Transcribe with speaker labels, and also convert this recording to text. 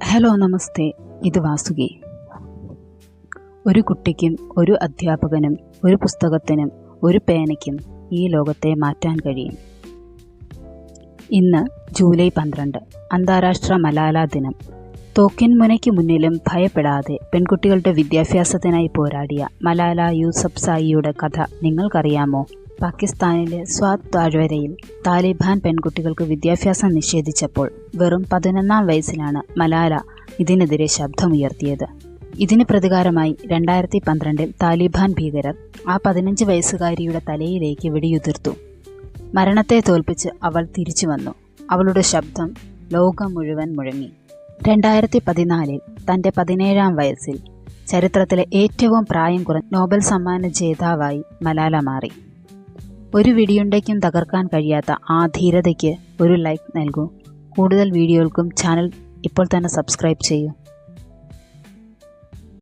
Speaker 1: Hello നമസ്തേ, ഇത് വാസുകി. ഒരു കുട്ടിക്കും ഒരു അധ്യാപകനും ഒരു പുസ്തകത്തിനും ഒരു പേനയ്ക്കും ഈ ലോകത്തെ മാറ്റാൻ കഴിയും. ഇന്ന് ജൂലൈ 12, അന്താരാഷ്ട്ര മലാല ദിനം. തോക്കിൻ മുനയ്ക്ക് മുന്നിലും ഭയപ്പെടാതെ പെൺകുട്ടികളുടെ വിദ്യാഭ്യാസത്തിനായി പോരാടിയ മലാല യൂസഫ്സായിയുടെ കഥ നിങ്ങൾക്കറിയാമോ? പാകിസ്ഥാനിലെ സ്വാത് താഴ്വരയിൽ താലിബാൻ പെൺകുട്ടികൾക്ക് വിദ്യാഭ്യാസം നിഷേധിച്ചപ്പോൾ വെറും 11-ാം വയസ്സിലാണ് മലാല ഇതിനെതിരെ ശബ്ദമുയർത്തിയത്. ഇതിന് പ്രതികാരമായി 2012-ൽ താലിബാൻ ഭീകരർ ആ 15 വയസ്സുകാരിയുടെ തലയിലേക്ക് വെടിയുതിർത്തു. മരണത്തെ തോൽപ്പിച്ച് അവൾ തിരിച്ചു വന്നു. അവളുടെ ശബ്ദം ലോകം മുഴുവൻ മുഴങ്ങി. 2014-ൽ തൻ്റെ 17-ാം വയസ്സിൽ ചരിത്രത്തിലെ ഏറ്റവും പ്രായം കുറഞ്ഞ നോബൽ സമ്മാന ജേതാവായി മലാല മാറി. ഒരു വെടിയുണ്ടയ്ക്കും തകർക്കാൻ കഴിയാത്ത ആ ധീരതയ്ക്ക് ഒരു ലൈക്ക് നൽകൂ. കൂടുതൽ വീഡിയോകൾക്കും ചാനൽ ഇപ്പോൾ തന്നെ സബ്സ്ക്രൈബ് ചെയ്യൂ.